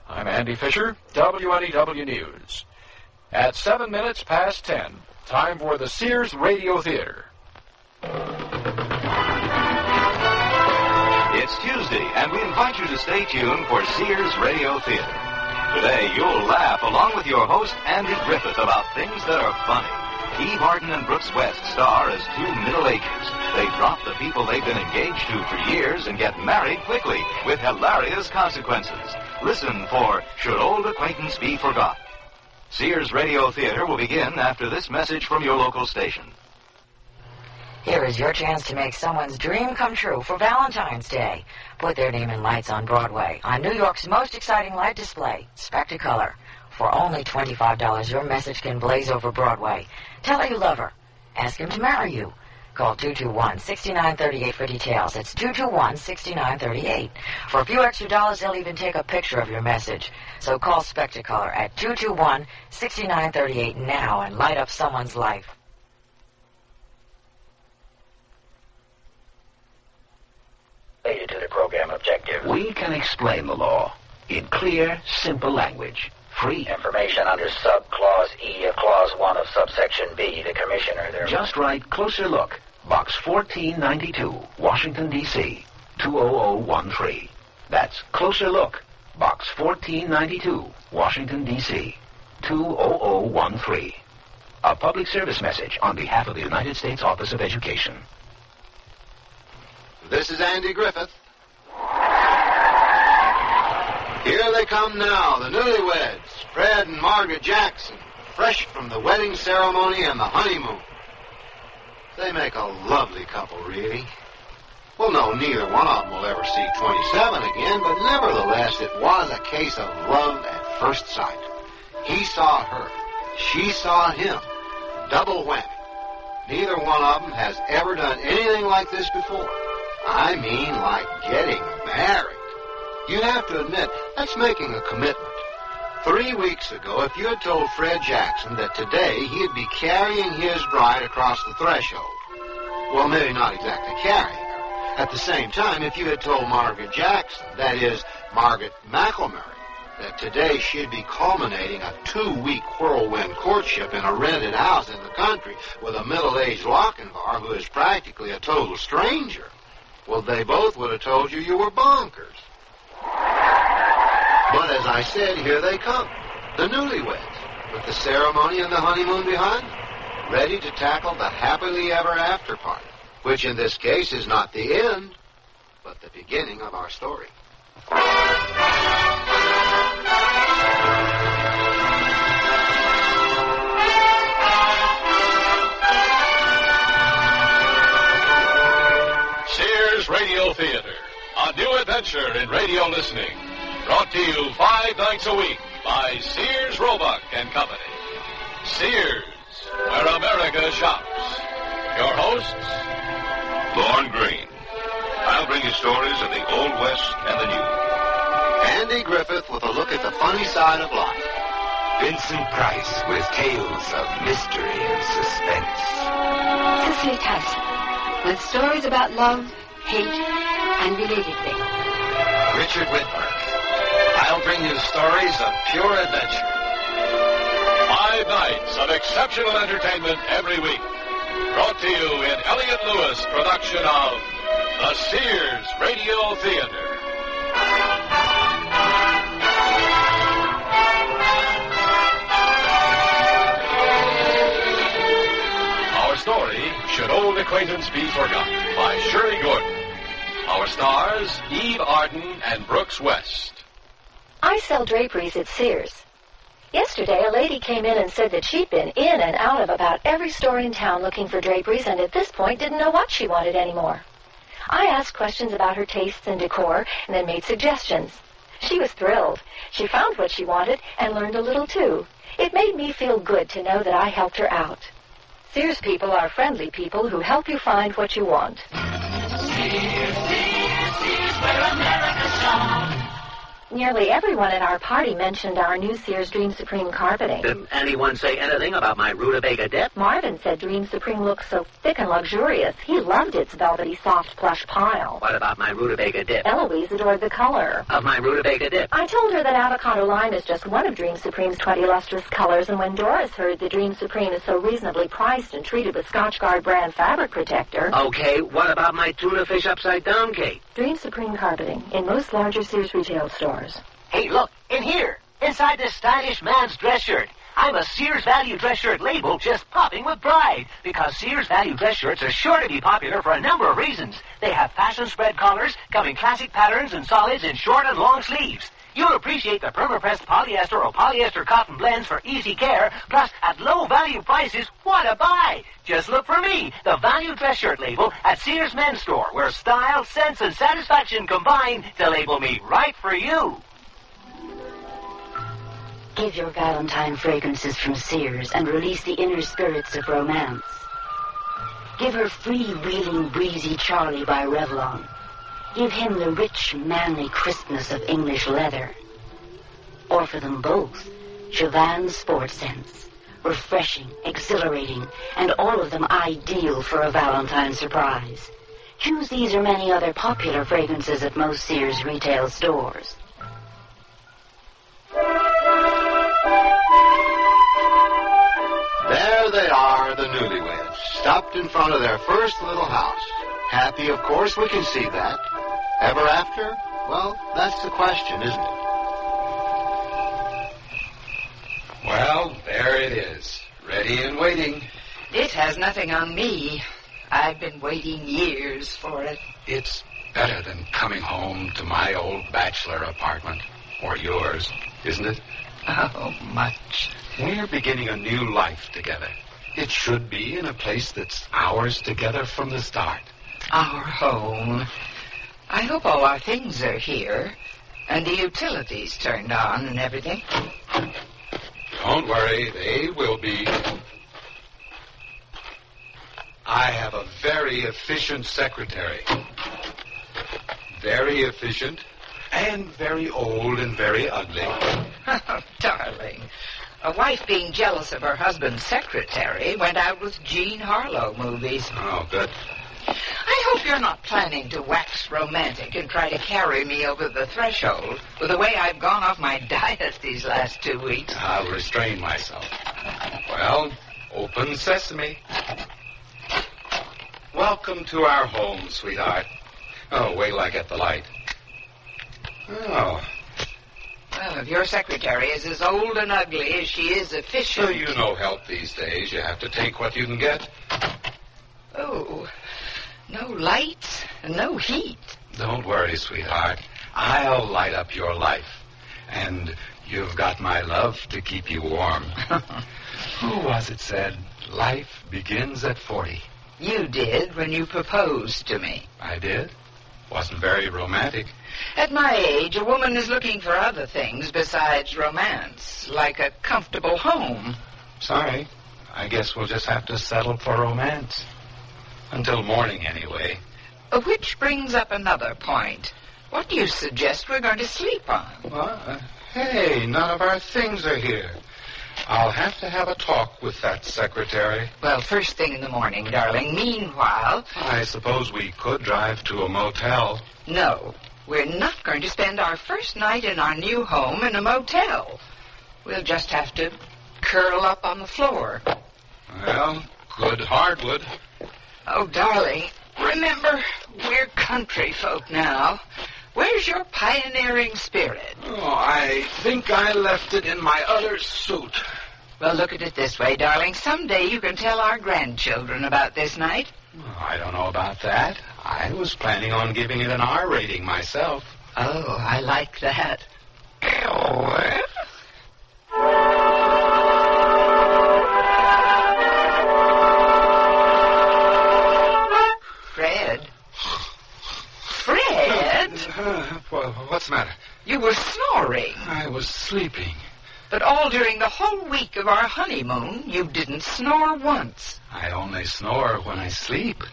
I'm Andy Fisher, WNEW News. At 7 minutes past 10, time for the Sears Radio Theater. It's Tuesday, and we invite you to stay tuned for Sears Radio Theater. Today, you'll laugh along with your host, Andy Griffith, about things that are funny. Eve Arden and Brooks West star as two middle-agers. They drop the people they've been engaged to for years and get married quickly with hilarious consequences. Listen for Should Old Acquaintance Be Forgot? Sears Radio Theater will begin after this message from your local station. Here is your chance to make someone's dream come true for Valentine's Day. Put their name in lights on Broadway on New York's most exciting light display, Spectacolor. For only $25, your message can blaze over Broadway. Tell her you love her. Ask him to marry you. Call 221-6938 for details. It's 221-6938. For a few extra dollars, they'll even take a picture of your message. So call Spectacolor at 221-6938 now and light up someone's life. Related to the program objective. We can explain the law in clear, simple language. Free. Information under subclause E of clause 1 of subsection B. The commissioner there. Just write Closer Look, Box 1492, Washington, D.C., 20013. That's Closer Look, Box 1492, Washington, D.C., 20013. A public service message on behalf of the United States Office of Education. This is Andy Griffith. Here they come now, the newlyweds, Fred and Margaret Jackson, fresh from the wedding ceremony and the honeymoon. They make a lovely couple, really. Well, no, neither one of them will ever see 27 again, but nevertheless, it was a case of love at first sight. He saw her. She saw him. Double whammy. Neither one of them has ever done anything like this before. I mean, like getting married. You have to admit, that's making a commitment. 3 weeks ago, if you had told Fred Jackson that today he'd be carrying his bride across the threshold, well, maybe not exactly carrying her. At the same time, if you had told Margaret Jackson, that is, Margaret McElmurray, that today she'd be culminating a 2-week whirlwind courtship in a rented house in the country with a middle-aged Lochinvar who is practically a total stranger, well, they both would have told you were bonkers. But as I said, here they come, the newlyweds, with the ceremony and the honeymoon behind them, ready to tackle the happily ever after party, which in this case is not the end, but the beginning of our story. Sears Radio Theater, a new adventure in radio listening. Brought to you 5 nights a week by Sears Roebuck and Company. Sears, where America shops. Your hosts, Lorne Greene. I'll bring you stories of the Old West and the New. Andy Griffith with a look at the funny side of life. Vincent Price with tales of mystery and suspense. Cicely Tyson with stories about love, hate, and related things. Richard Widmark. I'll bring you stories of pure adventure. 5 nights of exceptional entertainment every week. Brought to you in Elliott Lewis production of the Sears Radio Theater. Our story, Should Old Acquaintance Be Forgot, by Shirley Gordon. Our stars, Eve Arden and Brooks West. I sell draperies at Sears. Yesterday, a lady came in and said that she'd been in and out of about every store in town looking for draperies and at this point didn't know what she wanted anymore. I asked questions about her tastes and decor and then made suggestions. She was thrilled. She found what she wanted and learned a little, too. It made me feel good to know that I helped her out. Sears people are friendly people who help you find what you want. Sears, Sears, Sears, where America shops. Nearly everyone at our party mentioned our new Sears Dream Supreme carpeting. Did anyone say anything about my rutabaga dip? Marvin said Dream Supreme looked so thick and luxurious. He loved its velvety, soft, plush pile. What about my rutabaga dip? Eloise adored the color of my rutabaga dip. I told her that avocado lime is just one of Dream Supreme's 20 lustrous colors, and when Doris heard that Dream Supreme is so reasonably priced and treated with Scotchgard brand fabric protector... Okay, what about my tuna fish upside down cake? Dream Supreme carpeting in most larger Sears retail stores. Hey, look, in here, inside this stylish man's dress shirt. I'm a Sears Value dress shirt label just popping with pride, because Sears Value dress shirts are sure to be popular for a number of reasons. They have fashion spread collars, come in classic patterns and solids in short and long sleeves. You'll appreciate the perma-pressed polyester or polyester cotton blends for easy care, plus at low value prices, what a buy! Just look for me, the Value dress shirt label at Sears Men's Store, where style, sense, and satisfaction combine to label me right for you. Give your Valentine fragrances from Sears and release the inner spirits of romance. Give her free-wheeling, breezy Charlie by Revlon. Give him the rich, manly crispness of English leather. Or for them both, Chavan's Sport Scents. Refreshing, exhilarating, and all of them ideal for a Valentine surprise. Choose these or many other popular fragrances at most Sears retail stores. There they are, the newlyweds, stopped in front of their first little house. Happy, of course, we can see that. Ever after? Well, that's the question, isn't it? Well, there it is, ready and waiting. It has nothing on me. I've been waiting years for it. It's better than coming home to my old bachelor apartment, or yours, isn't it? Oh, much. We're beginning a new life together. It should be in a place that's ours together from the start. Our home. I hope all our things are here, and the utilities turned on and everything. Don't worry, they will be. I have a very efficient secretary. Very efficient, and very old and very ugly. Oh, darling. A wife being jealous of her husband's secretary went out with Jean Harlow movies. Oh, good. I hope you're not planning to wax romantic and try to carry me over the threshold with the way I've gone off my diet these last 2 weeks. I'll restrain myself. Well, open sesame. Welcome to our home, sweetheart. Oh, wait till I get the light. Oh. Well, if your secretary is as old and ugly as she is efficient... So you know help these days. You have to take what you can get. Oh, no lights and no heat. Don't worry, sweetheart. I'll light up your life. And you've got my love to keep you warm. Who was it said, life begins at 40? You did when you proposed to me. I did? Wasn't very romantic. At my age, a woman is looking for other things besides romance, like a comfortable home. Sorry. I guess we'll just have to settle for romance. Until morning, anyway. Which brings up another point. What do you suggest we're going to sleep on? Well, hey, none of our things are here. I'll have to have a talk with that secretary. Well, first thing in the morning, darling. Meanwhile... I suppose we could drive to a motel. No, we're not going to spend our first night in our new home in a motel. We'll just have to curl up on the floor. Well, good hardwood. Oh, darling, remember, we're country folk now. Where's your pioneering spirit? Oh, I think I left it in my other suit. Well, look at it this way, darling. Someday you can tell our grandchildren about this night. Oh, I don't know about that. I was planning on giving it an R rating myself. Oh, I like that. Fred? Well, what's the matter? You were snoring. I was sleeping. But all during the whole week of our honeymoon, you didn't snore once. I only snore when I sleep.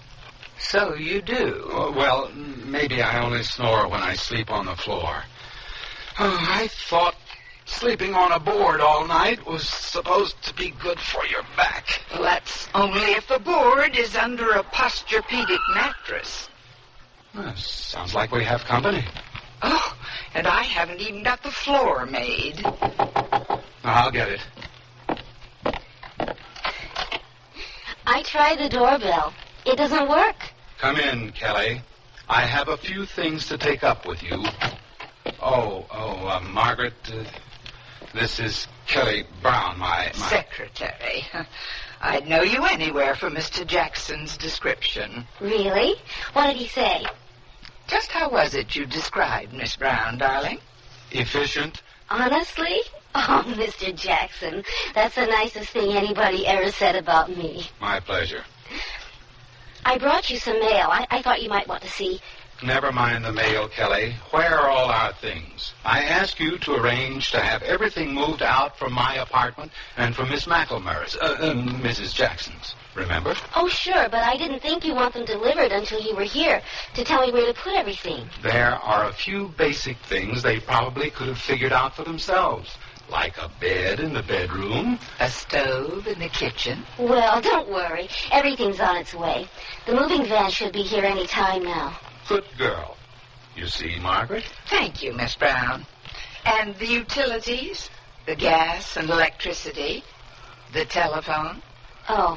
So you do. Well, maybe I only snore when I sleep on the floor. I thought sleeping on a board all night was supposed to be good for your back. Well, that's only if the board is under a posturepedic mattress. Sounds like we have company. Oh, and I haven't even got the floor made. I'll get it. I tried the doorbell. It doesn't work. Come in, Kelly. I have a few things to take up with you. Margaret, this is Kelly Brown, my... Secretary. I'd know you anywhere from Mr. Jackson's description. Really? What did he say? Just how was it you described Miss Brown, darling? Efficient. Honestly? Oh, Mr. Jackson, that's the nicest thing anybody ever said about me. My pleasure. I brought you some mail. I thought you might want to see. Never mind the mail, Kelly. Where are all our things? I asked you to arrange to have everything moved out from my apartment and from Miss McElmurray's, Mrs. Jackson's. Remember? Oh, sure, but I didn't think you want them delivered until you were here to tell me where to put everything. There are a few basic things they probably could have figured out for themselves, like a bed in the bedroom. A stove in the kitchen. Well, don't worry. Everything's on its way. The moving van should be here any time now. Good girl. You see, Margaret? Thank you, Miss Brown. And the utilities? The gas and electricity? The telephone? Oh,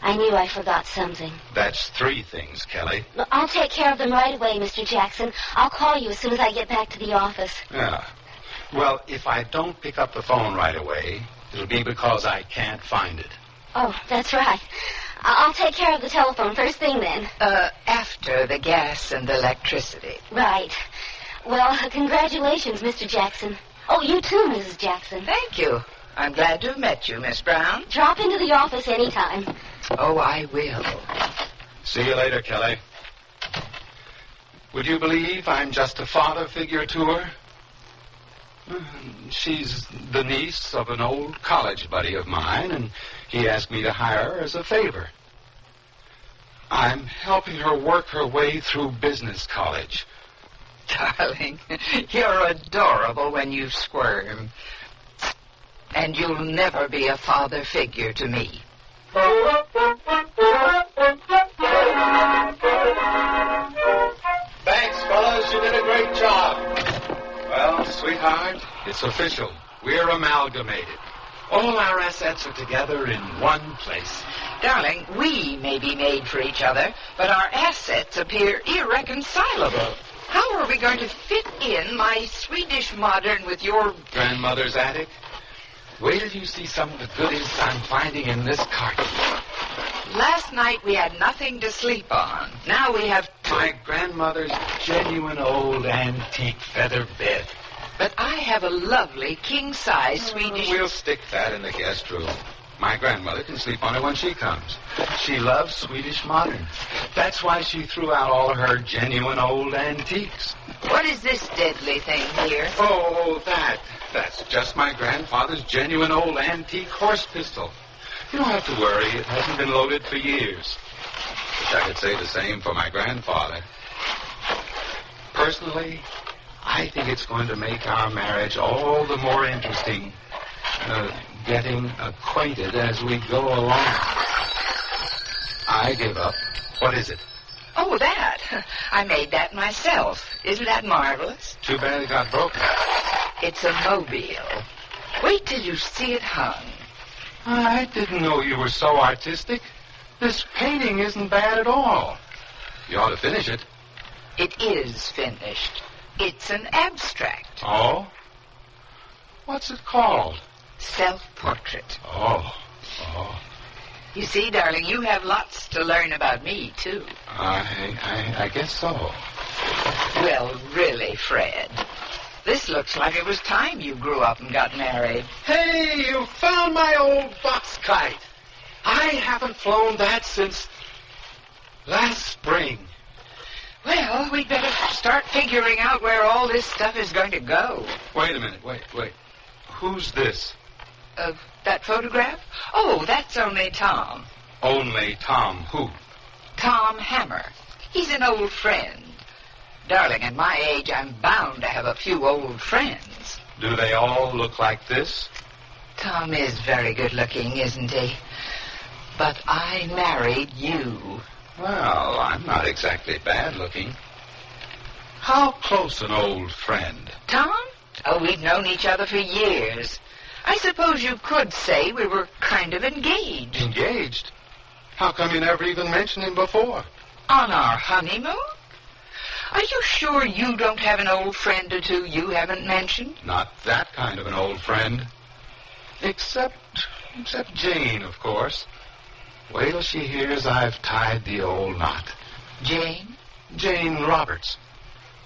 I knew I forgot something. That's 3 things, Kelly. I'll take care of them right away, Mr. Jackson. I'll call you as soon as I get back to the office. Yeah. Well, if I don't pick up the phone right away, it'll be because I can't find it. Oh, that's right. I'll take care of the telephone first thing then. After the gas and electricity. Right. Well, congratulations, Mr. Jackson. Oh, you too, Mrs. Jackson. Thank you. I'm glad to have met you, Miss Brown. Drop into the office anytime. Oh, I will. See you later, Kelly. Would you believe I'm just a father figure to her? She's the niece of an old college buddy of mine, and he asked me to hire her as a favor. I'm helping her work her way through business college. Darling, you're adorable when you squirm. And you'll never be a father figure to me. Thanks, fellas. You did a great job. Well, sweetheart, it's official. We're amalgamated. All our assets are together in one place. Darling, we may be made for each other, but our assets appear irreconcilable. How are we going to fit in my Swedish modern with your... grandmother's attic? Wait till you see some of the goodies I'm finding in this carton. Last night we had nothing to sleep on. Now we have... My grandmother's genuine old antique feather bed. But I have a lovely king-size Swedish... We'll stick that in the guest room. My grandmother can sleep on it when she comes. She loves Swedish modern. That's why she threw out all her genuine old antiques. What is this deadly thing here? Oh, that's just my grandfather's genuine old antique horse pistol. You don't have to worry. It hasn't been loaded for years. Wish I could say the same for my grandfather. Personally, I think it's going to make our marriage all the more interesting, getting acquainted as we go along. I give up. What is it? Oh, that. I made that myself. Isn't that marvelous? Too bad it got broken. It's a mobile. Wait till you see it hung. I didn't know you were so artistic. This painting isn't bad at all. You ought to finish it. It is finished. It's an abstract. Oh? What's it called? Self-portrait. Oh. You see, darling, you have lots to learn about me, too. I guess so. Well, really, Fred, this looks like it was time you grew up and got married. Hey, you found my old box kite. I haven't flown that since last spring. Well, we'd better start figuring out where all this stuff is going to go. Wait a minute, wait. Who's this? That photograph? Oh, that's only Tom. Only Tom who? Tom Hammer. He's an old friend. Darling, at my age, I'm bound to have a few old friends. Do they all look like this? Tom is very good looking, isn't he? But I married you. Well, I'm not exactly bad looking. How close an old friend? Tom? Oh, we've known each other for years. I suppose you could say we were kind of engaged. Engaged? How come you never even mentioned him before? On our honeymoon? Are you sure you don't have an old friend or two you haven't mentioned? Not that kind of an old friend. Except Jane, of course. Wait till she hears I've tied the old knot. Jane? Jane Roberts.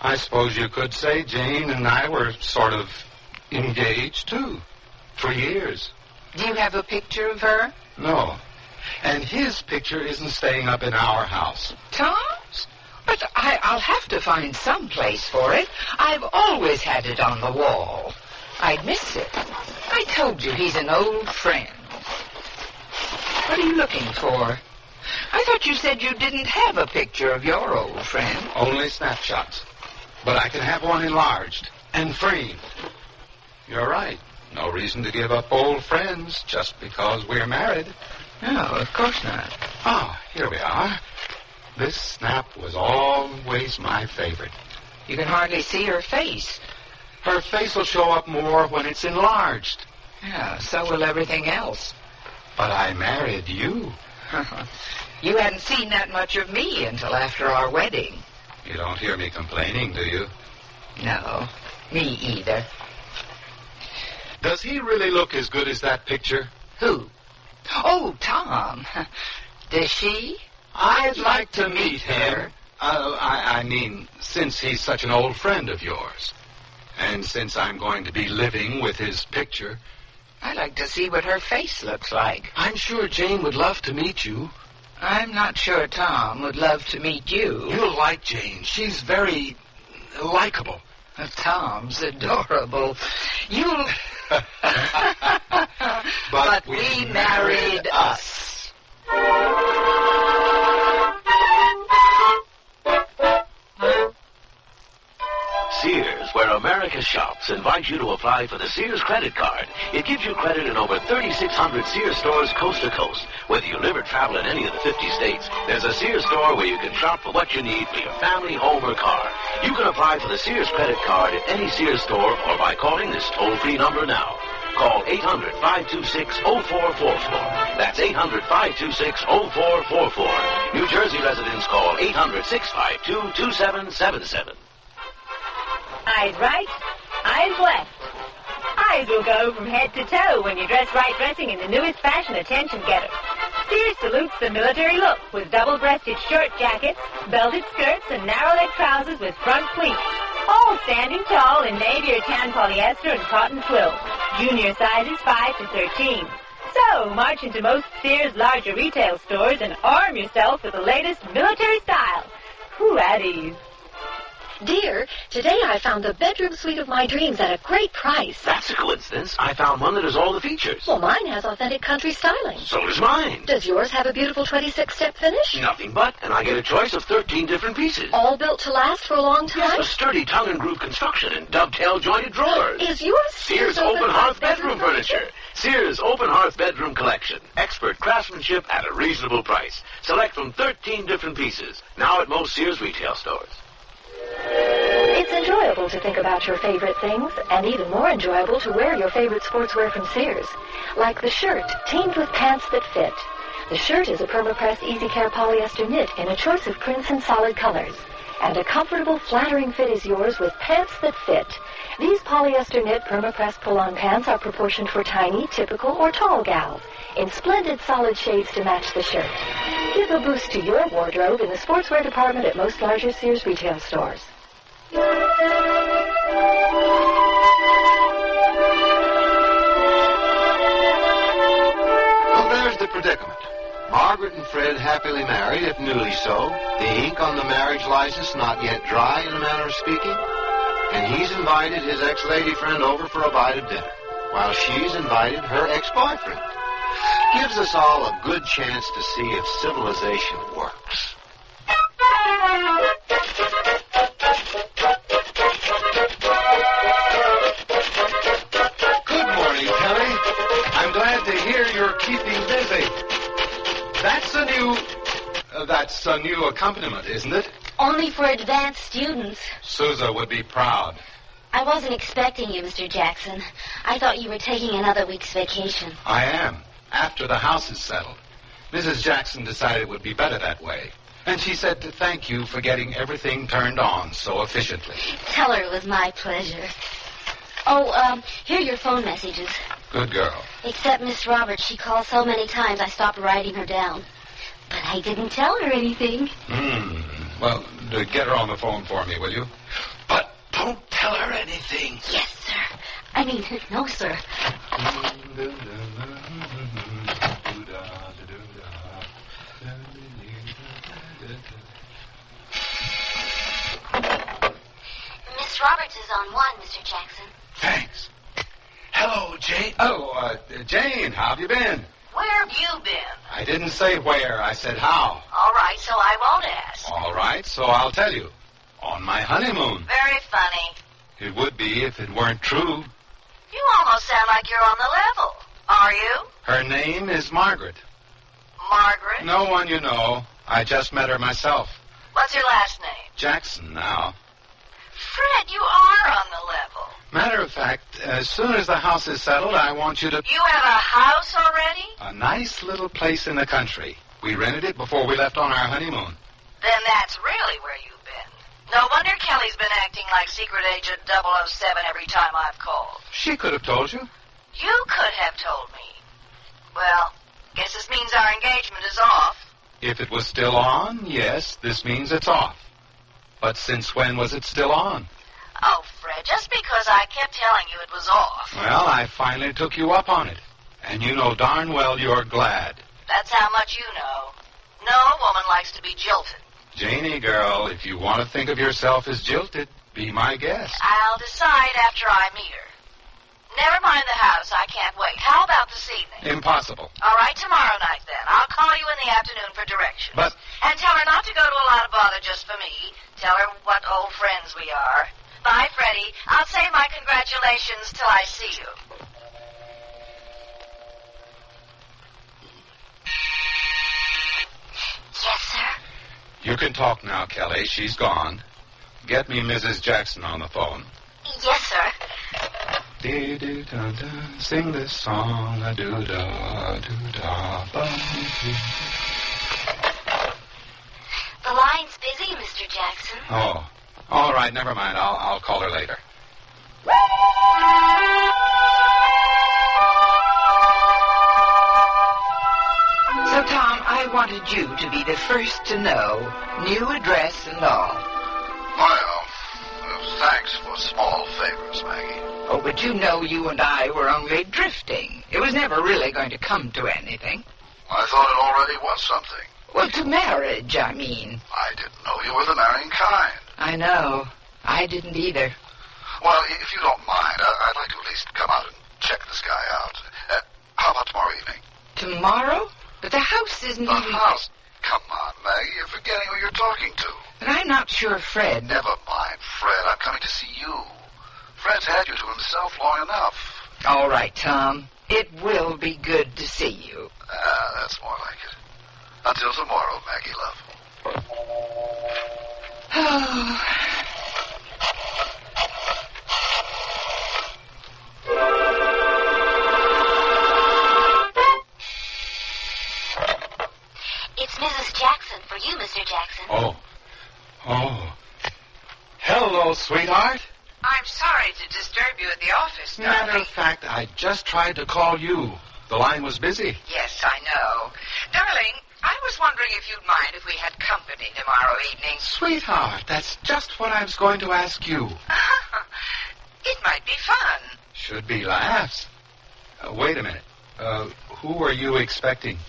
I suppose you could say Jane and I were sort of engaged, too. For years. Do you have a picture of her? No. And his picture isn't staying up in our house. Tom's? But I'll have to find some place for it. I've always had it on the wall. I'd miss it. I told you he's an old friend. What are you looking for? I thought you said you didn't have a picture of your old friend. Only snapshots. But I can have one enlarged and framed. You're right. No reason to give up old friends just because we're married. No, of course not. Oh, here we are. This snap was always my favorite. You can hardly see her face. Her face will show up more when it's enlarged. Yeah, so will everything else. But I married you. You hadn't seen that much of me until after our wedding. You don't hear me complaining, do you? No, me either. Does he really look as good as that picture? Who? Oh, Tom. Does she? I'd like to meet her. I mean, since he's such an old friend of yours. And since I'm going to be living with his picture. I'd like to see what her face looks like. I'm sure Jane would love to meet you. I'm not sure Tom would love to meet you. You'll like Jane. She's very likable. Tom's adorable. You'll... But we married us. Sears, where America shops, invites you to apply for the Sears credit card. It gives you credit in over 3,600 Sears stores coast to coast. Whether you live or travel in any of the 50 states, there's a Sears store where you can shop for what you need for your family, home, or car. You can apply for the Sears credit card at any Sears store or by calling this toll-free number now. Call 800-526-0444. That's 800-526-0444. New Jersey residents call 800-652-2777. Eyes right, eyes left. Eyes will go from head to toe when you dress right dressing in the newest fashion attention getter. Sears salutes the military look with double-breasted shirt jackets, belted skirts, and narrow-leg trousers with front pleats. All standing tall in navy or tan polyester and cotton twill. Junior sizes 5 to 13. So, march into most Sears larger retail stores and arm yourself with the latest military style. Whew, at ease. Dear, today I found the bedroom suite of my dreams at a great price. That's a coincidence. I found one that has all the features. Well, mine has authentic country styling. So does mine. Does yours have a beautiful 26-step finish? Nothing but, and I get a choice of 13 different pieces. All built to last for a long time? Yes, a sturdy tongue-and-groove construction and dovetail jointed drawers. Is yours Sears Open Hearth Bedroom Furniture? Sears Open Hearth Bedroom Collection. Expert craftsmanship at a reasonable price. Select from 13 different pieces. Now at most Sears retail stores. It's enjoyable to think about your favorite things, and even more enjoyable to wear your favorite sportswear from Sears. Like the shirt, teamed with pants that fit. The shirt is a perma-press easy care polyester knit in a choice of prints and solid colors. And a comfortable, flattering fit is yours with pants that fit. These polyester knit perma-press pull-on pants are proportioned for tiny, typical, or tall gals, in splendid solid shades to match the shirt. Give a boost to your wardrobe in the sportswear department at most larger Sears retail stores. Well, there's the predicament. Margaret and Fred happily married, if newly so. The ink on the marriage license not yet dry, in a manner of speaking. And he's invited his ex-lady friend over for a bite of dinner, while she's invited her ex-boyfriend. Gives us all a good chance to see if civilization works. That's a new accompaniment, isn't it? Only for advanced students. Sousa would be proud. I wasn't expecting you, Mr. Jackson. I thought you were taking another week's vacation. I am, after the house is settled. Mrs. Jackson decided it would be better that way. And she said to thank you for getting everything turned on so efficiently. Tell her it was my pleasure. Oh, here are your phone messages. Good girl. Except Miss Roberts, she called so many times I stopped writing her down. But I didn't tell her anything. Well, get her on the phone for me, will you? But don't tell her anything. Yes, sir. I mean, no, sir. Miss Roberts is on one, Mr. Jackson. Thanks. Hello, Jane. Oh, Jane, how have you been? Where have you been? I didn't say where. I said how. All right, so I won't ask. All right, so I'll tell you. On my honeymoon. Very funny. It would be if it weren't true. You almost sound like you're on the level. Are you? Her name is Margaret. Margaret? No one you know. I just met her myself. What's your last name? Jackson now. Fred, you are on the level. Matter of fact, as soon as the house is settled, I want you to... You have a house already? A nice little place in the country. We rented it before we left on our honeymoon. Then that's really where you've been. No wonder Kelly's been acting like Secret Agent 007 every time I've called. She could have told you. You could have told me. Well, guess this means our engagement is off. If it was still on, yes, this means it's off. But since when was it still on? Oh, Fred, just because I kept telling you it was off. Well, I finally took you up on it. And you know darn well you're glad. That's how much you know. No woman likes to be jilted. Janie, girl, if you want to think of yourself as jilted, be my guest. I'll decide after I meet her. Never mind the house. I can't wait. How about this evening? Impossible. All right, tomorrow night then. I'll call you in the afternoon for directions. But... And tell her not to go to a lot of bother just for me. Tell her what old friends we are. Bye, Freddie. I'll save my congratulations till I see you. Yes, sir? You can talk now, Kelly. She's gone. Get me Mrs. Jackson on the phone. Yes, sir. Dee-dee-da-da, sing this song, a-doo-da, bum. The line's busy, Mr. Jackson. Oh, all right, never mind. I'll call her later. So, Tom, I wanted you to be the first to know, new address and all. Well, thanks for small favors, Maggie. Oh, but you know you and I were only drifting. It was never really going to come to anything. I thought it already was something. Well, to marriage, I mean. I didn't know you were the marrying kind. I know. I didn't either. Well, if you don't mind, I'd like to at least come out and check this guy out. How about tomorrow evening? Tomorrow? But the house isn't The even... house? Come on, Maggie. You're forgetting who you're talking to. But I'm not sure Fred... Never mind, Fred. I'm coming to see you. Fred's had you to himself long enough. All right, Tom. It will be good to see you. That's more like it. Until tomorrow, Maggie, love. Oh... It's Mrs. Jackson for you, Mr. Jackson. Oh. Hello, sweetheart. I'm sorry to disturb you at the office, darling. Matter of fact, I just tried to call you. The line was busy. Yes, I know. Darling, I was wondering if you'd mind if we had company tomorrow evening. Sweetheart, that's just what I was going to ask you. It might be fun. Should be laughs. Wait a minute. Who are you expecting?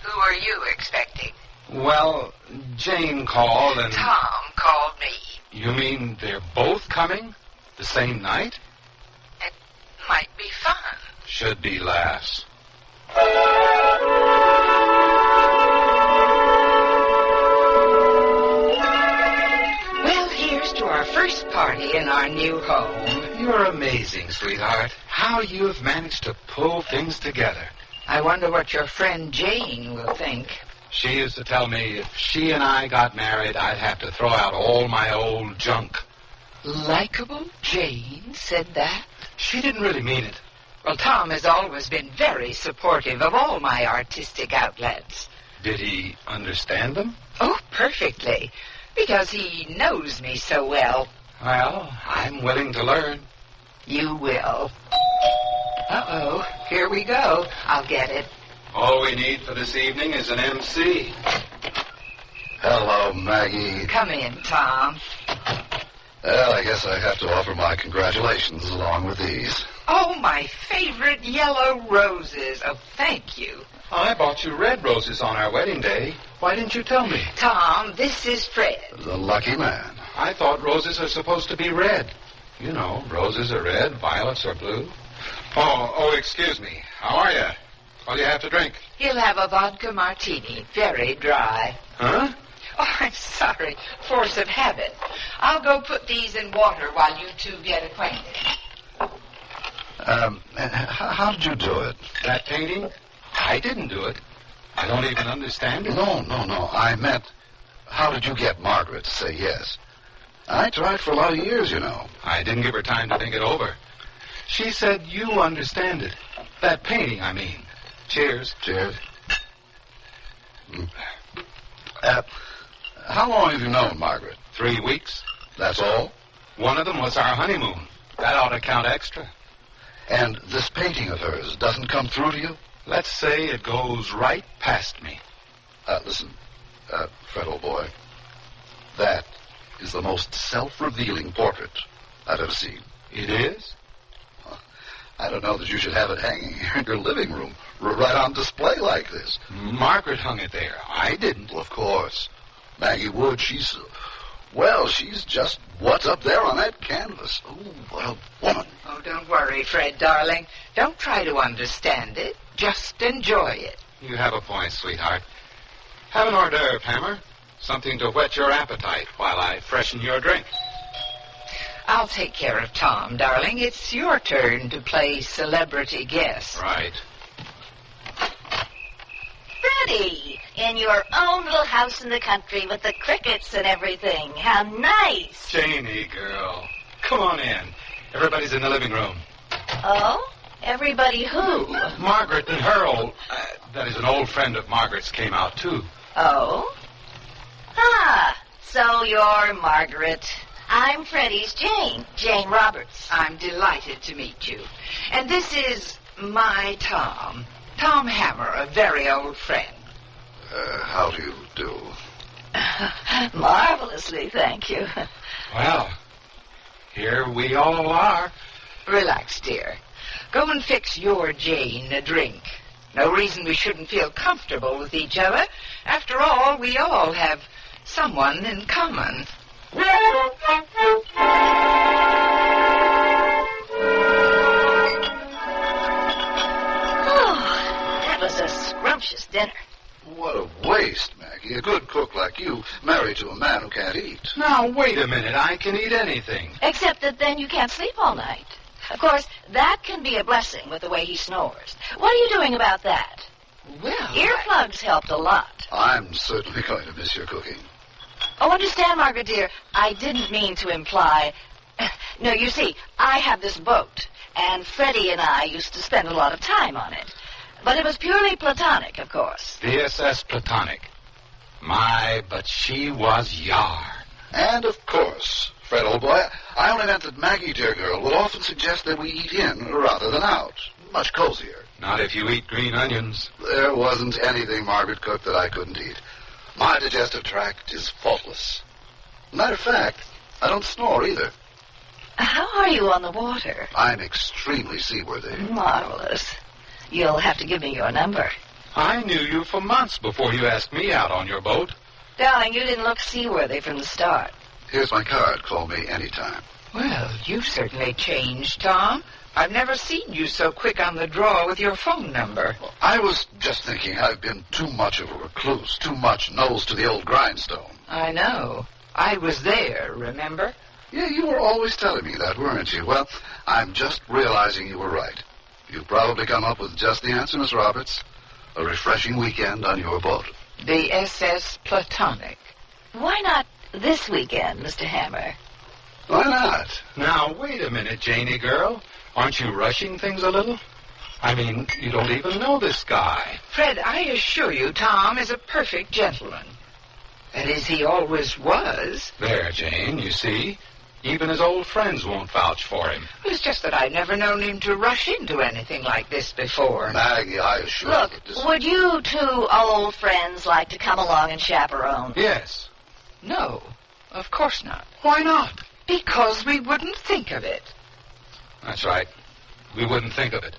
Who are you expecting? Well, Jane called and... Tom called me. You mean they're both coming? The same night? It might be fun. Should be laughs. Well, here's to our first party in our new home. You're amazing, sweetheart. How you've managed to pull things together. I wonder what your friend Jane will think. She used to tell me if she and I got married, I'd have to throw out all my old junk. Likeable Jane said that? She didn't really mean it. Well, Tom has always been very supportive of all my artistic outlets. Did he understand them? Oh, perfectly. Because he knows me so well. Well, I'm willing to learn. You will. Uh-oh. Here we go. I'll get it. All we need for this evening is an MC. Hello, Maggie. Come in, Tom. Well, I guess I have to offer my congratulations along with these. Oh, my favorite yellow roses. Oh, thank you. I bought you red roses on our wedding day. Why didn't you tell me? Tom, this is Fred. The lucky man. I thought roses are supposed to be red. You know, roses are red, violets are blue. Oh, excuse me. How are you? What do you have to drink? He'll have a vodka martini, very dry. Huh? Oh, I'm sorry. Force of habit. I'll go put these in water while you two get acquainted. How did you do it? That painting? I didn't do it. I don't even understand it. No. I meant, how did you get Margaret to say yes? I tried for a lot of years, you know. I didn't give her time to think it over. She said you understand it. That painting, I mean. Cheers. Cheers. How long have you known Margaret? 3 weeks. That's all? One of them was our honeymoon. That ought to count extra. And this painting of hers doesn't come through to you? Let's say it goes right past me. Listen, Fred, old boy, that is the most self-revealing portrait I've ever seen. It is? I don't know that you should have it hanging here in your living room, right on display like this. Margaret hung it there. I didn't. Well, of course. Maggie Wood, she's just what's up there on that canvas. Oh, what a woman. Oh, don't worry, Fred, darling. Don't try to understand it. Just enjoy it. You have a point, sweetheart. Have an hors d'oeuvre, Hammer. Something to whet your appetite while I freshen your drink. I'll take care of Tom, darling. It's your turn to play celebrity guest. Right. Freddie, in your own little house in the country with the crickets and everything. How nice. Janie, girl. Come on in. Everybody's in the living room. Oh? Everybody who? Margaret and her that is, an old friend of Margaret's came out, too. Oh? Ah, so you're Margaret. I'm Freddie's Jane, Jane Roberts. I'm delighted to meet you. And this is my Tom. Tom Hammer, a very old friend. How do you do? Marvelously, thank you. Well, here we all are. Relax, dear. Go and fix your Jane a drink. No reason we shouldn't feel comfortable with each other. After all, we all have someone in common. That was a scrumptious dinner. What a waste, Maggie. A good cook like you married to a man who can't eat. Now, wait a minute. I can eat anything. Except that then you can't sleep all night. Of course, that can be a blessing with the way he snores. What are you doing about that? Well, earplugs helped a lot. I'm certainly going to miss your cooking. Oh, understand, Margaret, dear, I didn't mean to imply... No, you see, I have this boat, and Freddie and I used to spend a lot of time on it. But it was purely platonic, of course. VSS platonic. My, but she was yarn. And, of course, Fred, old boy, I only meant that Maggie, dear girl, would often suggest that we eat in rather than out. Much cozier. Not if you eat green onions. There wasn't anything Margaret cooked that I couldn't eat. My digestive tract is faultless. Matter of fact, I don't snore either. How are you on the water? I'm extremely seaworthy. Marvelous. You'll have to give me your number. I knew you for months before you asked me out on your boat. Darling, you didn't look seaworthy from the start. Here's my card. Call me anytime. Well, you've certainly changed, Tom. I've never seen you so quick on the draw with your phone number. Well, I was just thinking I've been too much of a recluse, too much nose to the old grindstone. I know. I was there, remember? Yeah, you were always telling me that, weren't you? Well, I'm just realizing you were right. You've probably come up with just the answer, Miss Roberts. A refreshing weekend on your boat. The SS Platonic. Why not this weekend, Mr. Hammer? Why not? Now, wait a minute, Janie girl. Aren't you rushing things a little? I mean, you don't even know this guy. Fred, I assure you, Tom is a perfect gentleman. That is, he always was. There, Jane, you see. Even his old friends won't vouch for him. It's just that I've never known him to rush into anything like this before. Maggie, I assure Look, you this... would you two old friends like to come along and chaperone? Yes. No, of course not. Why not? Because we wouldn't think of it. That's right. We wouldn't think of it.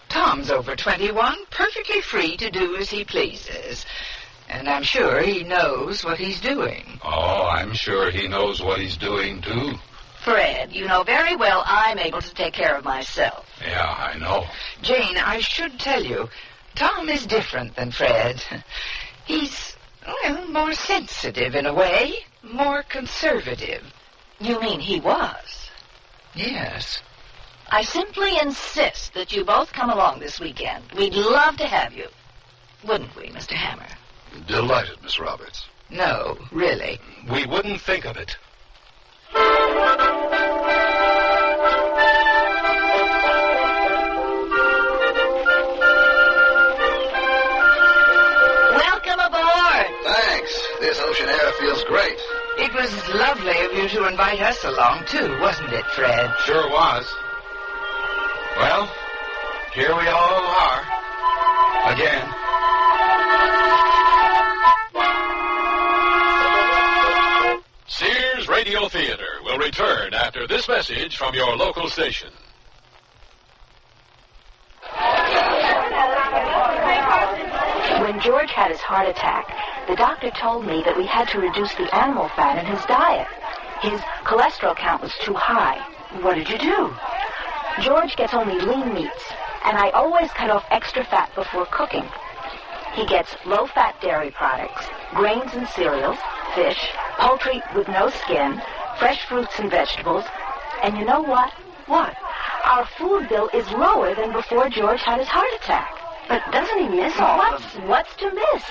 Tom's over 21, perfectly free to do as he pleases. And I'm sure he knows what he's doing. Oh, I'm sure he knows what he's doing, too. Fred, you know very well I'm able to take care of myself. Yeah, I know. Jane, I should tell you, Tom is different than Fred. He's, well, more sensitive in a way, more conservative. You mean he was? Yes. I simply insist that you both come along this weekend. We'd love to have you. Wouldn't we, Mr. Hammer? Delighted, Miss Roberts. No, really. We wouldn't think of it. Welcome aboard. Thanks. This ocean air feels great. It was lovely of you to invite us along, too, wasn't it, Fred? Sure was. Well, here we all are. Again. Sears Radio Theater will return after this message from your local station. When George had his heart attack, the doctor told me that we had to reduce the animal fat in his diet. His cholesterol count was too high. What did you do? George gets only lean meats, and I always cut off extra fat before cooking. He gets low-fat dairy products, grains and cereals, fish, poultry with no skin, fresh fruits and vegetables. And you know what? What? Our food bill is lower than before George had his heart attack. But doesn't he miss all What's to miss?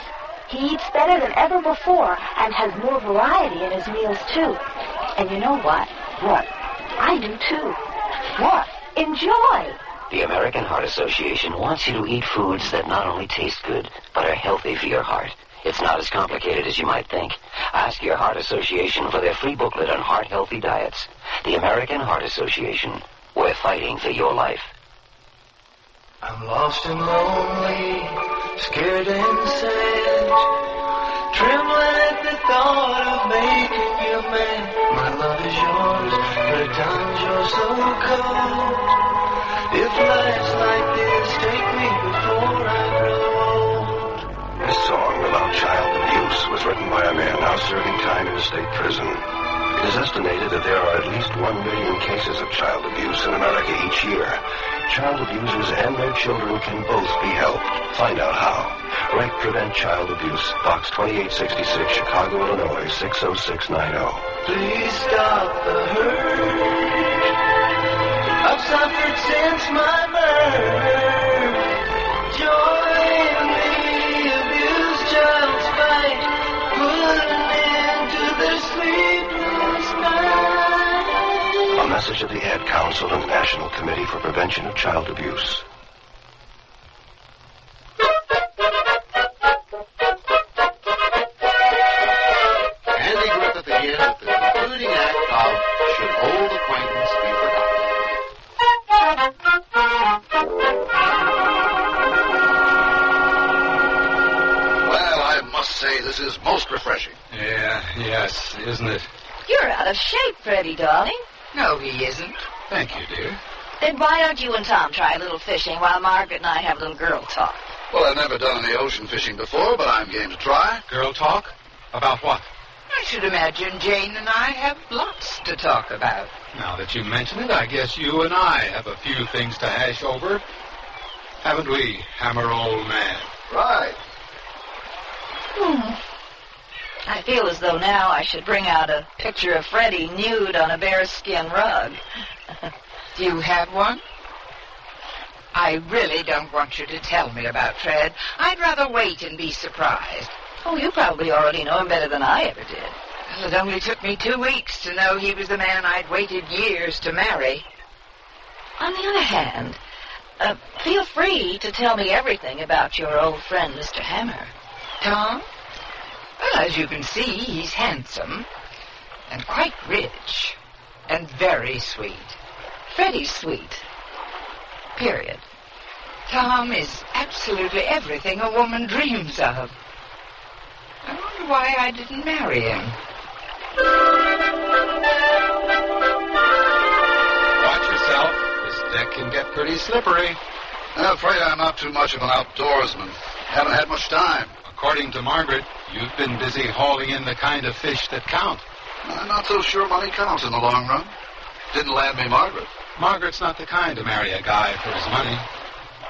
He eats better than ever before and has more variety in his meals, too. And you know what? What? I do, too. What? Enjoy! The American Heart Association wants you to eat foods that not only taste good, but are healthy for your heart. It's not as complicated as you might think. Ask your Heart Association for their free booklet on heart-healthy diets. The American Heart Association. We're fighting for your life. I'm lost and lonely, scared and sad, trembling at the thought of making you mad. My love is yours, but at times you're so cold. If life's like this, take me before I grow old. This song about child abuse was written by a man now serving time in a state prison. It is estimated that there are at least 1 million cases of child abuse in America each year. Child abusers and their children can both be helped. Find out how. Write Prevent Child Abuse, Box 2866, Chicago, Illinois, 60690. Please stop the hurt I've suffered since my birth. Join the abused child's fight. Put an end to the sleepless night. A message of the Ad Council and National Committee for Prevention of Child Abuse. Andy Griffith again with the concluding act of Should Old Acquaintance Be Well, I must say this is most refreshing. Yeah, yes, isn't it? You're out of shape, Freddie, darling. No, he isn't. Thank you, dear. Then why don't you and Tom try a little fishing while Margaret and I have a little girl talk? Well, I've never done any ocean fishing before, but I'm game to try. Girl talk? About what? I should imagine Jane and I have lots to talk about. Now that you mention it, I guess you and I have a few things to hash over. Haven't we, Hammer old man? Right. I feel as though now I should bring out a picture of Freddie nude on a bearskin rug. Do you have one? I really don't want you to tell me about Fred. I'd rather wait and be surprised. Oh, you probably already know him better than I ever did. Well, it only took me 2 weeks to know he was the man I'd waited years to marry. On the other hand, feel free to tell me everything about your old friend, Mr. Hammer. Tom? Well, as you can see, he's handsome and quite rich and very sweet. Freddie's sweet. Period. Tom is absolutely everything a woman dreams of. I wonder why I didn't marry him. Watch yourself. This deck can get pretty slippery. I'm afraid I'm not too much of an outdoorsman. Haven't had much time. According to Margaret, you've been busy hauling in the kind of fish that count. I'm not so sure money counts in the long run. Didn't land me Margaret. Margaret's not the kind to marry a guy for his money.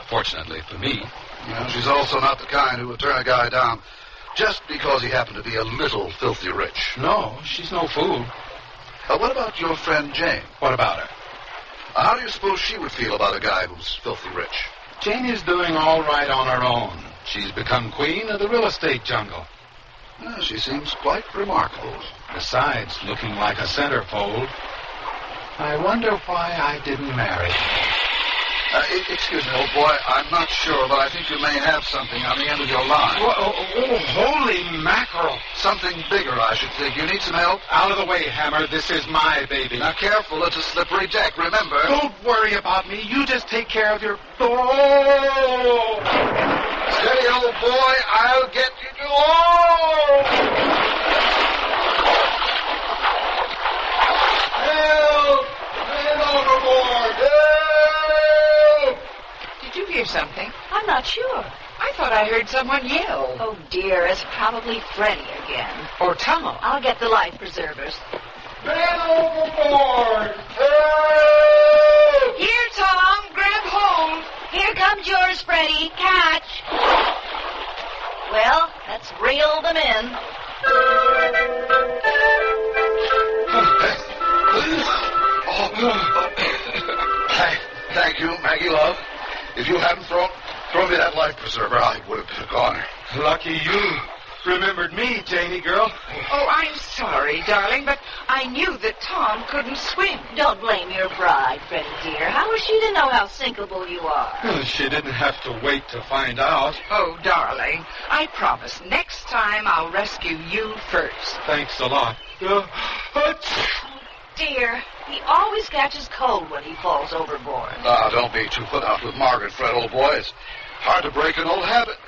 Fortunately for me. Yeah, she's also not the kind who would turn a guy down just because he happened to be a little filthy rich. No, she's no fool. What about your friend Jane? What about her? How do you suppose she would feel about a guy who's filthy rich? Jane is doing all right on her own. She's become queen of the real estate jungle. Well, she seems quite remarkable. Besides looking like a centerfold, I wonder why I didn't marry. Excuse me, old boy. I'm not sure, but I think you may have something on the end of your line. Holy mackerel. Something bigger, I should think. You need some help? Out of the way, Hammer. This is my baby. Now, careful. It's a slippery deck, remember. Don't worry about me. You just take care of your... Oh! Steady, old boy. I'll get you. Oh! Help! Man overboard! Help! Did you hear something? I'm not sure. I thought I heard someone yell. Oh, dear, it's probably Freddie again. Or Tom. I'll get the life preservers. Man overboard! Help! Here, Tom, grab hold. Here comes yours, Freddie. Catch. Well, let's reel them in. Thank you, Maggie love. If you hadn't thrown me that life preserver, I would have been a goner. Lucky you remembered me, Janie girl. Oh, I'm sorry, darling, but I knew that Tom couldn't swim. Don't blame your bride, Freddie dear. How was she to know how sinkable you are? She didn't have to wait to find out. Oh, darling, I promise next time I'll rescue you first. Thanks a lot. Dear, he always catches cold when he falls overboard. Don't be too put out with Margaret, Fred, old boy. It's hard to break an old habit.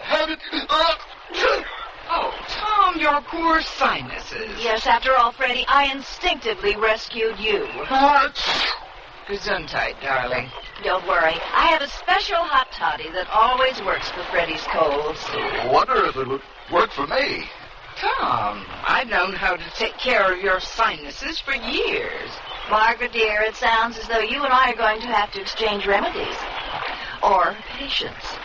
Oh, Tom, your poor sinuses. Yes, after all, Freddie, I instinctively rescued you. Gesundheit, darling. Don't worry. I have a special hot toddy that always works for Freddie's colds. I wonder if it would work for me. Tom, I've known how to take care of your sinuses for years. Margaret, dear, it sounds as though you and I are going to have to exchange remedies. Or patience.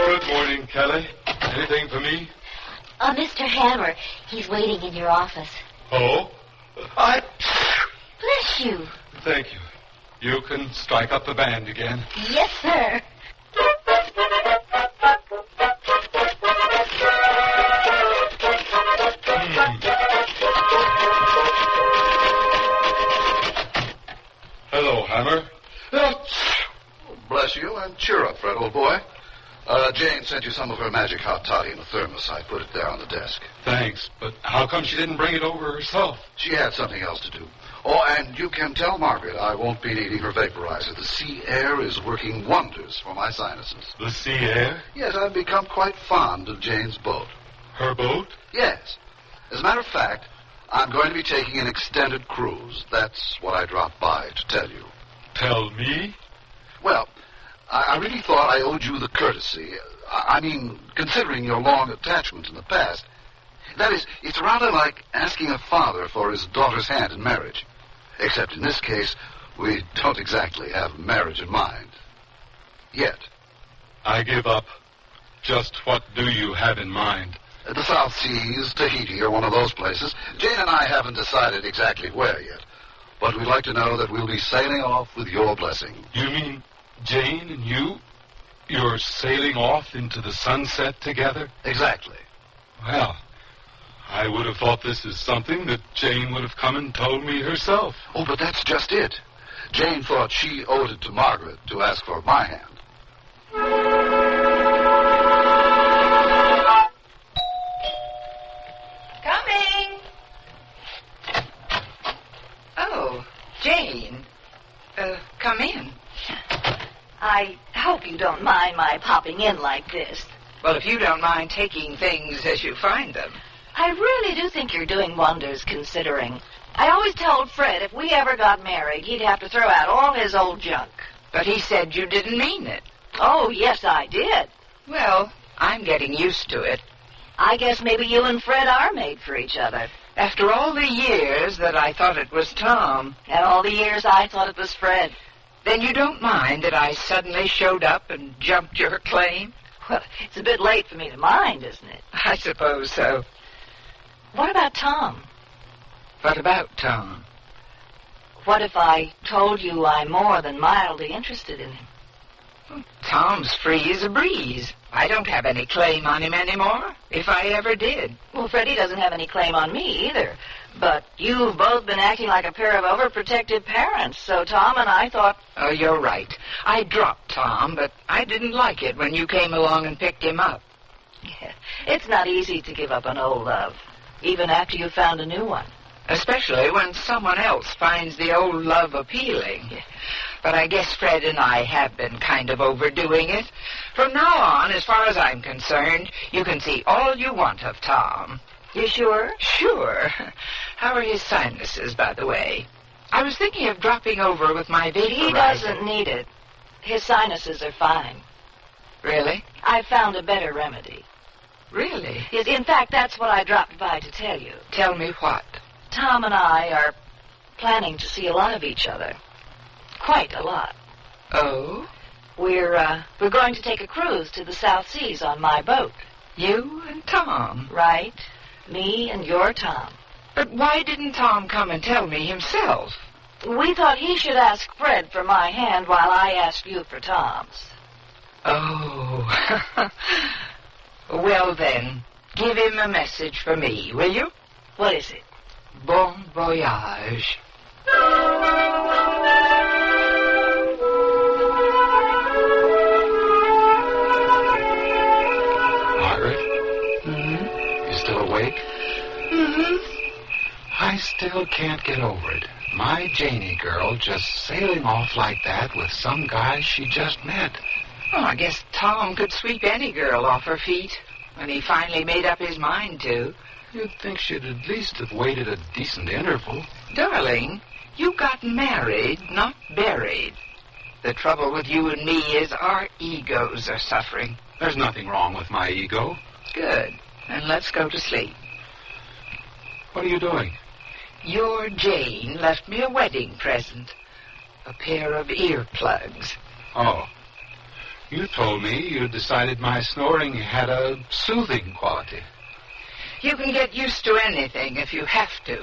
Good morning, Kelly. Anything for me? Mr. Hammer, he's waiting in your office. Oh? Bless you. Thank you. You can strike up the band again. Yes, sir. Hello, Hammer. Bless you, and cheer up, Fred, old boy. Jane sent you some of her magic hot toddy in a thermos. I put it there on the desk. Thanks, but how come she didn't bring it over herself? She had something else to do. Oh, and you can tell Margaret I won't be needing her vaporizer. The sea air is working wonders for my sinuses. The sea air? Yes, I've become quite fond of Jane's boat. Her boat? Yes. As a matter of fact, I'm going to be taking an extended cruise. That's what I dropped by to tell you. Tell me? Well, I really thought I owed you the courtesy. I mean, considering your long attachment in the past. That is, it's rather like asking a father for his daughter's hand in marriage. Except in this case, we don't exactly have marriage in mind. Yet. I give up. Just what do you have in mind? The South Seas, Tahiti, or one of those places. Jane and I haven't decided exactly where yet. But we'd like to know that we'll be sailing off with your blessing. You mean Jane and you? You're sailing off into the sunset together? Exactly. Well, I would have thought this is something that Jane would have come and told me herself. Oh, but that's just it. Jane thought she owed it to Margaret to ask for my hand. Coming! Oh, Jane. Come in. I hope you don't mind my popping in like this. Well, if you don't mind taking things as you find them. I really do think you're doing wonders, considering. I always told Fred if we ever got married, he'd have to throw out all his old junk. But he said you didn't mean it. Oh, yes, I did. Well, I'm getting used to it. I guess maybe you and Fred are made for each other. After all the years that I thought it was Tom. And all the years I thought it was Fred. Then you don't mind that I suddenly showed up and jumped your claim? Well, it's a bit late for me to mind, isn't it? I suppose so. What about Tom? What about Tom? What if I told you I'm more than mildly interested in him? Tom's free as a breeze. I don't have any claim on him anymore, if I ever did. Well, Freddie doesn't have any claim on me either. But you've both been acting like a pair of overprotective parents, so Tom and I thought... Oh, you're right. I dropped Tom, but I didn't like it when you came along and picked him up. Yeah, it's not easy to give up an old love, even after you've found a new one. Especially when someone else finds the old love appealing. But I guess Fred and I have been kind of overdoing it. From now on, as far as I'm concerned, you can see all you want of Tom. You sure? Sure. How are his sinuses, by the way? I was thinking of dropping over with my vaporizer. He doesn't need it. His sinuses are fine. Really? I found a better remedy. Really? Yes, in fact, that's what I dropped by to tell you. Tell me what? Tom and I are planning to see a lot of each other. Quite a lot. Oh? We're going to take a cruise to the South Seas on my boat. You and Tom? Right. Me and your Tom. But why didn't Tom come and tell me himself? We thought he should ask Fred for my hand while I asked you for Tom's. Oh. Well, then, give him a message for me, will you? What is it? Bon voyage. Margaret? Mm-hmm? You still awake? Mm-hmm. I still can't get over it. My Janie girl just sailing off like that with some guy she just met. Oh, I guess Tom could sweep any girl off her feet when he finally made up his mind to. You'd think she'd at least have waited a decent interval. Darling, you got married, not buried. The trouble with you and me is our egos are suffering. There's nothing wrong with my ego. Good. Then let's go to sleep. What are you doing? Your Jane left me a wedding present. A pair of earplugs. Oh. You told me you decided my snoring had a soothing quality. You can get used to anything if you have to.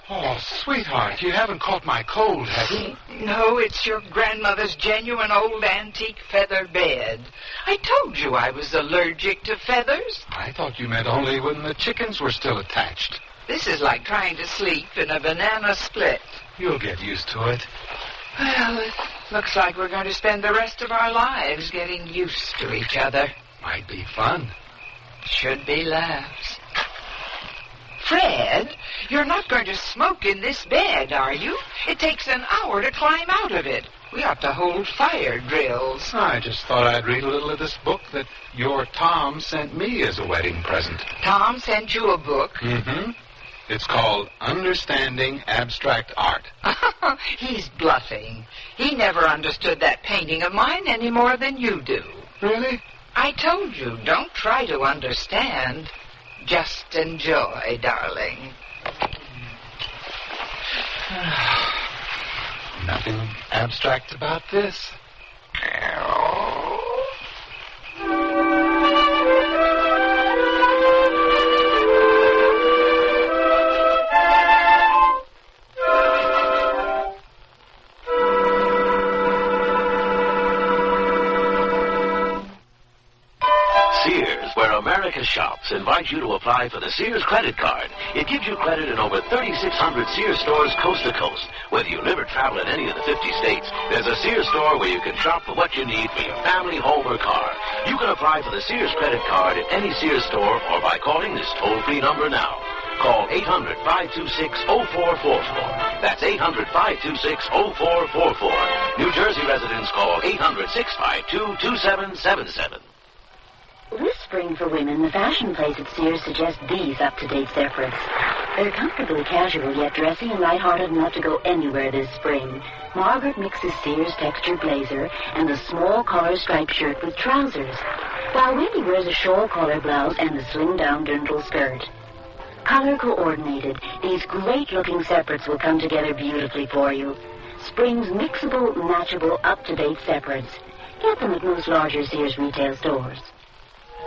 Oh, sweetheart, you haven't caught my cold, have you? No, it's your grandmother's genuine old antique feather bed. I told you I was allergic to feathers. I thought you meant only when the chickens were still attached. This is like trying to sleep in a banana split. You'll get used to it. Well, it looks like we're going to spend the rest of our lives getting used to each other. Might be fun. Should be laughs. Fred, you're not going to smoke in this bed, are you? It takes an hour to climb out of it. We ought to hold fire drills. I just thought I'd read a little of this book that your Tom sent me as a wedding present. Tom sent you a book? Mm-hmm. It's called Understanding Abstract Art. He's bluffing. He never understood that painting of mine any more than you do. Really? I told you, don't try to understand. Just enjoy, darling. Nothing abstract about this. America Shops invites you to apply for the Sears credit card. It gives you credit in over 3,600 Sears stores coast to coast. Whether you live or travel in any of the 50 states, there's a Sears store where you can shop for what you need for your family, home, or car. You can apply for the Sears credit card at any Sears store or by calling this toll-free number now. Call 800-526-0444. That's 800-526-0444. New Jersey residents call 800-652-2777. This spring for women, the fashion place at Sears suggests these up-to-date separates. They're comfortably casual, yet dressy and lighthearted enough to go anywhere this spring. Margaret mixes Sears textured blazer and a small collar striped shirt with trousers, while Wendy wears a shawl collar blouse and a slim-down dirndl skirt. Color coordinated, these great-looking separates will come together beautifully for you. Spring's mixable, matchable, up-to-date separates. Get them at most larger Sears retail stores.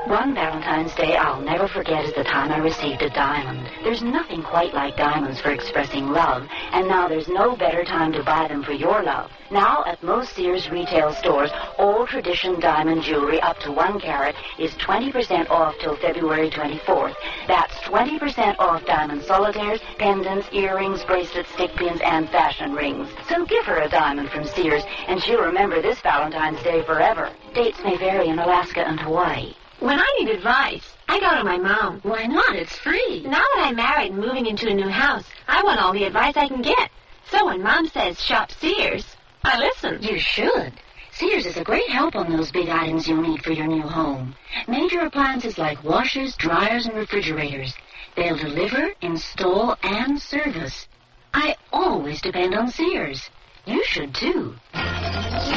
One Valentine's Day I'll never forget is the time I received a diamond. There's nothing quite like diamonds for expressing love, and now there's no better time to buy them for your love. Now, at most Sears retail stores, all tradition diamond jewelry up to 1 carat is 20% off till February 24th. That's 20% off diamond solitaires, pendants, earrings, bracelets, stick pins, and fashion rings. So give her a diamond from Sears, and she'll remember this Valentine's Day forever. Dates may vary in Alaska and Hawaii. When I need advice, I go to my mom. Why not? It's free. Now that I'm married and moving into a new house, I want all the advice I can get. So when Mom says shop Sears, I listen. You should. Sears is a great help on those big items you'll need for your new home. Major appliances like washers, dryers, and refrigerators. They'll deliver, install, and service. I always depend on Sears. You should, too. Sears,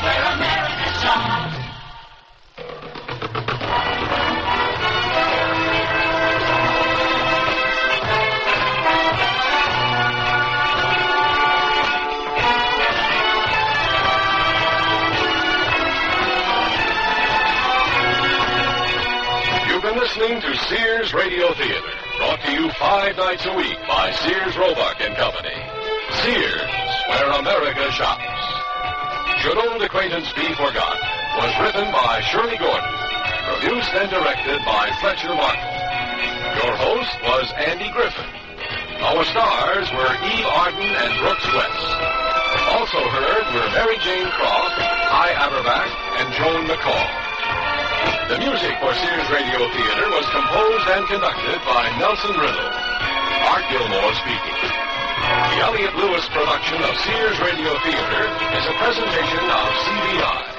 where America shops. You've been listening to Sears Radio Theater, brought to you 5 nights a week by Sears Roebuck and Company. Sears, where America shops. Should Old Acquaintance Be Forgot was written by Shirley Gordon, produced and directed by Fletcher Markle. Your host was Andy Griffith. Our stars were Eve Arden and Brooks West. Also heard were Mary Jane Croft, Hy Averback, and Joan McCall. The music for Sears Radio Theater was composed and conducted by Nelson Riddle. Art Gilmore speaking. The Elliott Lewis production of Sears Radio Theater is a presentation of CBI.